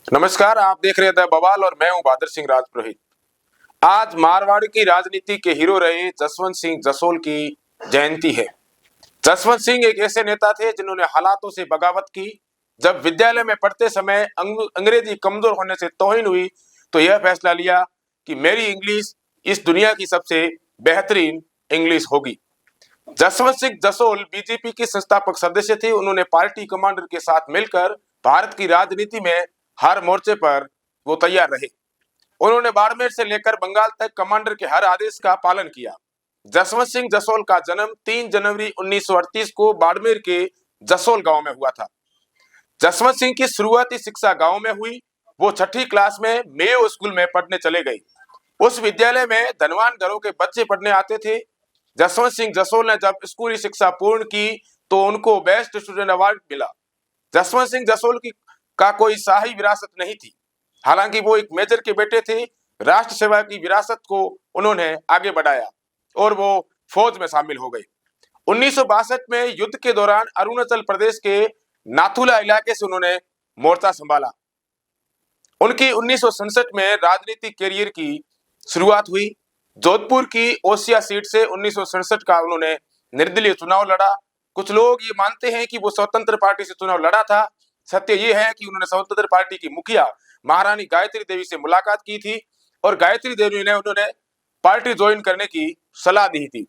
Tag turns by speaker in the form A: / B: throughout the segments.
A: नमस्कार, आप देख रहे थे बवाल और मैं हूं बहादुर सिंह राजपुरोहित। आज मारवाड़ की राजनीति के हीरो रहे जसवंत सिंह जसोल की जयंती है। जसवंत सिंह एक ऐसे नेता थे जिन्होंने हालातों से बगावत की। जब विद्यालय में पढ़ते समय अंग्रेजी कमजोर होने से तौहीन हुई तो यह फैसला लिया कि मेरी इंग्लिश इस दुनिया की सबसे बेहतरीन इंग्लिश होगी। जसवंत सिंह जसोल बीजेपी के संस्थापक सदस्य थे। उन्होंने पार्टी कमांडर के साथ मिलकर भारत की राजनीति में हर मोर्चे पर वो तैयार रहे। उन्होंने बाड़मेर से लेकर बंगाल तक कमांडर के हर आदेश का पालन किया। जसवंत सिंह जसोल का जन्म 3 जनवरी 1938 को बाड़मेर के जसोल गांव में हुआ था। जसवंत सिंह की शुरुआती शिक्षा गांव में हुई। वो 6ठी क्लास में मेयो स्कूल में पढ़ने चले गए। उस विद्यालय में धनवान घरों के बच्चे पढ़ने आते थे। जसवंत सिंह जसोल ने जब स्कूली शिक्षा पूर्ण की तो उनको बेस्ट स्टूडेंट अवार्ड मिला। जसवंत सिंह जसोल की का कोई शाही विरासत नहीं थी। हालांकि वो एक मेजर के बेटे थे। राष्ट्र सेवा की विरासत को उन्होंने आगे बढ़ाया और वो फौज में शामिल हो गए। 1962 में युद्ध के दौरान अरुणाचल प्रदेश के नाथुला इलाके से उन्होंने मोर्चा संभाला। उनकी 1967 में राजनीतिक कैरियर की शुरुआत हुई। जोधपुर की ओसिया सीट से 1967 का उन्होंने निर्दलीय चुनाव लड़ा। कुछ लोग ये मानते हैं कि वो स्वतंत्र पार्टी से चुनाव लड़ा था। सत्य ये है कि उन्होंने स्वतंत्र पार्टी की मुखिया महारानी गायत्री देवी से मुलाकात की थी और गायत्री देवी ने उन्होंने पार्टी ज्वाइन करने की सलाह दी थी।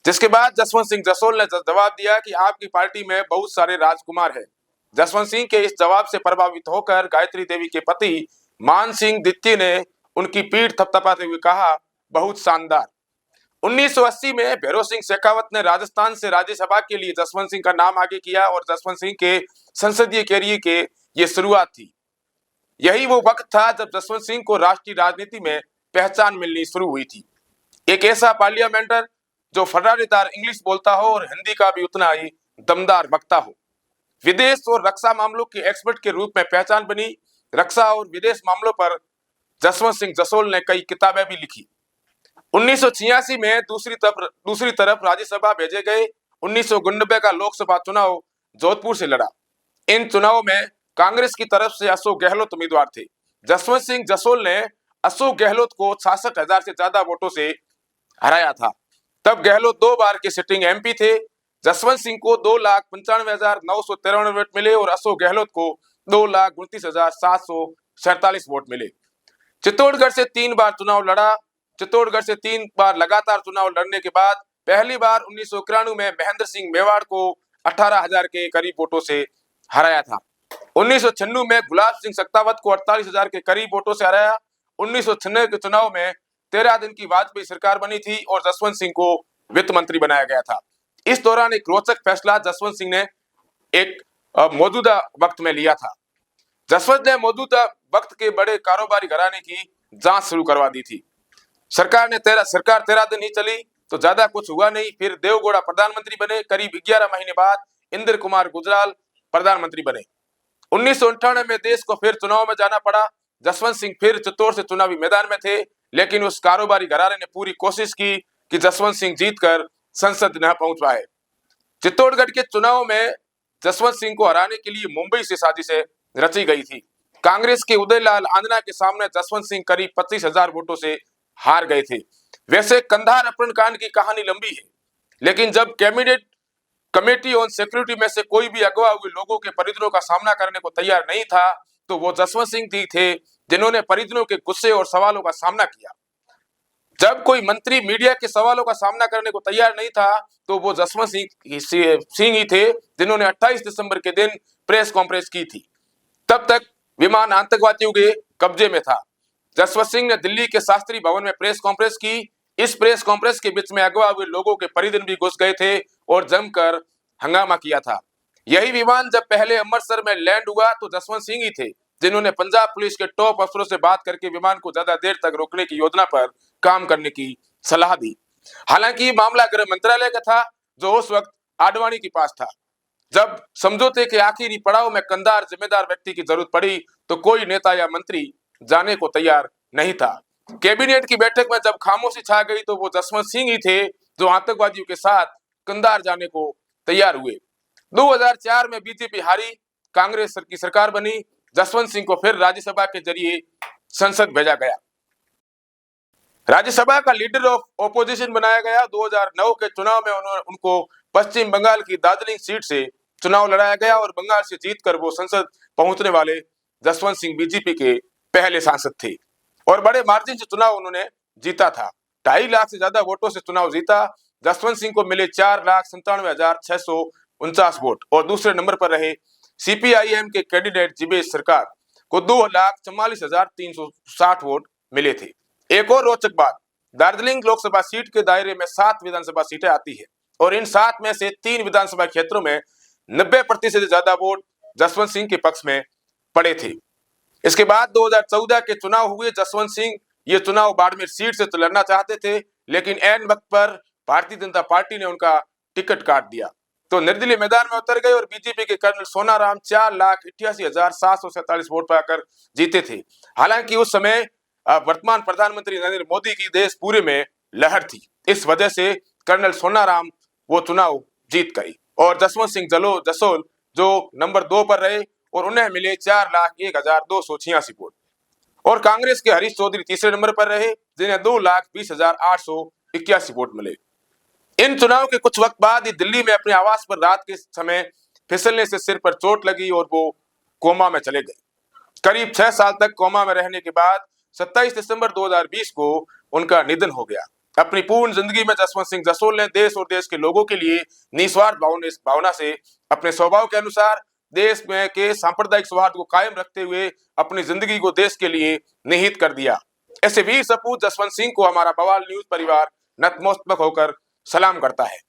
A: जिसके बाद जसवंत सिंह जसोल ने जवाब दिया कि आपकी पार्टी में बहुत सारे राजकुमार हैं। जसवंत सिंह के इस जवाब से प्रभावित होकर गायत्री देवी के पति मान सिंह द्वितीय ने उनकी पीठ थपथपाते हुए कहा, बहुत शानदार। 1980 में भैरव सिंह शेखावत ने राजस्थान से राज्यसभा के लिए जसवंत सिंह का नाम आगे किया और जसवंत सिंह के संसदीय कैरियर के ये शुरुआत थी। यही वो वक्त था जब जसवंत सिंह को राष्ट्रीय राजनीति में पहचान मिलनी शुरू हुई थी। एक ऐसा पार्लियामेंटर जो फर्राटेदार इंग्लिश बोलता हो और हिंदी का भी उतना ही दमदार वक्ता हो। विदेश और रक्षा मामलों के एक्सपर्ट के रूप में पहचान बनी। रक्षा और विदेश मामलों पर जसवंत सिंह जसोल ने कई किताबें भी लिखी। 1986 में दूसरी तरफ राज्यसभा भेजे गए। 1999 का लोकसभा चुनाव जोधपुर से लड़ा। इन चुनावों में कांग्रेस की तरफ से अशोक गहलोत उम्मीदवार थे। जसवंत सिंह जसोल ने अशोक गहलोत को 66,000 से ज्यादा वोटों से हराया था। तब गहलोत 2 बार के सिटिंग एमपी थे। जसवंत सिंह को 2,95,993 वोट मिले और अशोक गहलोत को 2,29,747 वोट मिले। चित्तौड़गढ़ से 3 बार चुनाव लड़ा। चित्तौड़गढ़ से 3 बार लगातार चुनाव लड़ने के बाद पहली बार 1991 में महेंद्र सिंह मेवाड़ को 18,000 के करीब वोटों से हराया था। 1996 में गुलाब सिंह सत्तावत को 48,000 के करीब वोटों से हराया। 1996 के चुनाव में 13 दिन की वाजपेयी सरकार बनी थी और जसवंत सिंह को वित्त मंत्री बनाया गया था। इस दौरान एक रोचक फैसला जसवंत सिंह ने एक मौजूदा वक्त में लिया था। जसवंत ने मौजूदा वक्त के बड़े कारोबारी घराने की जांच शुरू करवा दी थी। सरकार 13 दिन ही चली तो ज्यादा कुछ हुआ नहीं। फिर देवगौड़ा प्रधानमंत्री बने। करीब 11 महीने बाद इंद्र कुमार गुजराल प्रधानमंत्री बने। 1998 में देश को फिर चुनाव में जाना पड़ा। जसवंत सिंह फिर चित्तौड़ से चुनावी मैदान में थे, लेकिन उस कारोबारी घराने ने पूरी कोशिश की कि जसवंत सिंह जीतकर संसद न पहुंच पाए। चित्तौड़गढ़ के चुनाव में जसवंत सिंह को हराने के लिए मुंबई से साजिशें रची गई थी। कांग्रेस के उदयलाल आंजना के सामने जसवंत सिंह करीब 25,000 वोटों से हार गए थे। वैसे कंधार अपहरण कांड की कहानी लंबी है, लेकिन जब कैबिनेट कमेटी ऑन सिक्योरिटी में से कोई भी अगवा हुए लोगों के परिजनों का सामना करने को तैयार नहीं था तो वो जसवंत सिंह थे जिन्होंने परिजनों के गुस्से और सवालों का सामना किया। जब कोई मंत्री मीडिया के सवालों का सामना करने को तैयार नहीं था तो वो जसवंत सिंह ही थे जिन्होंने 28 दिसंबर के दिन प्रेस कॉन्फ्रेंस की थी। तब तक विमान आतंकवादियों के कब्जे में था। जसवंत सिंह ने दिल्ली के शास्त्री भवन में प्रेस कॉन्फ्रेंस की। इस प्रेस कॉन्फ्रेंस के बीच में अगवा हुए लोगों के परिजन भी घुस गए थे और जमकर हंगामा किया था। यही विमान जब पहले अमृतसर में लैंड हुआ तो जसवंत सिंह ही थे जिन्होंने पंजाब पुलिस के टॉप अफसरों से बात करके विमान को ज्यादा देर तक रोकने की योजना पर काम करने की सलाह दी। हालांकि मामला गृह मंत्रालय का था जो उस वक्त आडवाणी के पास था। जब समझौते के आखिरी पड़ाव में कंधार जिम्मेदार व्यक्ति की जरूरत पड़ी तो कोई नेता या मंत्री जाने को तैयार नहीं था। कैबिनेट की बैठक में जब खामोशी छा गई तो वो जसवंत सिंह ही थे जो आतंकवादियों के साथ कंधार जाने को तैयार हुए। 2004 में बीजेपी हारी, कांग्रेस की सरकार बनी। जसवंत सिंह को फिर राज्यसभा के जरिए संसद भेजा गया। राज्यसभा का लीडर ऑफ ओपोजिशन बनाया गया। 2009 के चुनाव में उनको पश्चिम बंगाल की दार्जिलिंग सीट से चुनाव लड़ाया गया और बंगाल से जीतकर वो संसद पहुंचने वाले जसवंत सिंह बीजेपी के पहले सांसद थे और बड़े मार्जिन से चुनाव उन्होंने जीता था। 2.5 लाख से ज्यादा वोटों से चुनाव जीता। जसवंत सिंह को मिले 4,97,649 वोट और दूसरे नंबर पर रहे सीपीआईएम के कैंडिडेट जिवेश सरकार को 2,44,360 वोट मिले थे। एक और रोचक बात, दार्जिलिंग लोकसभा सीट के दायरे में 7 विधानसभा सीटें आती है और इन 7 में से 3 विधानसभा क्षेत्रों में 90% से ज्यादा वोट जसवंत सिंह के पक्ष में पड़े थे। इसके बाद 2014 के चुनाव हुए। जसवंत सिंह ये चुनाव बाड़मेर सीट से तो लड़ना चाहते थे, लेकिन ऐन वक्त पर भारतीय जनता पार्टी ने उनका टिकट काट दिया तो निर्दलीय मैदान में उतर गए और बीजेपी के कर्नल सोनाराम 4,88,747 वोट पाकर जीते थे। हालांकि उस समय वर्तमान प्रधानमंत्री नरेंद्र मोदी की देश पूरे में लहर थी, इस वजह से कर्नल सोनाराम वो चुनाव जीत गई और जसवंत सिंह जसोल जो नंबर 2 पर रहे और उन्हें मिले 4,01,286 वोट और कांग्रेस के हरीश चौधरी तीसरे नंबर पर रहे जिन्हें 2,20,881 वोट मिले। इन चुनाव के कुछ वक्त बाद ही दिल्ली में अपने आवास पर रात के समय फिसलने से सिर पर चोट लगी और वो कोमा में चले गए। करीब 6 साल तक कोमा में रहने के बाद 27 दिसंबर 2020 को उनका निधन हो गया। अपनी पूर्ण जिंदगी में जसवंत सिंह जसोल ने देश और देश के लोगों के लिए निस्वार्थ भावना से अपने स्वभाव के अनुसार देश में के सांप्रदायिक सौहार्द को कायम रखते हुए अपनी जिंदगी को देश के लिए निहित कर दिया। ऐसे वीर सपूत जसवंत सिंह को हमारा बवाल न्यूज परिवार नतमस्तक होकर सलाम करता है।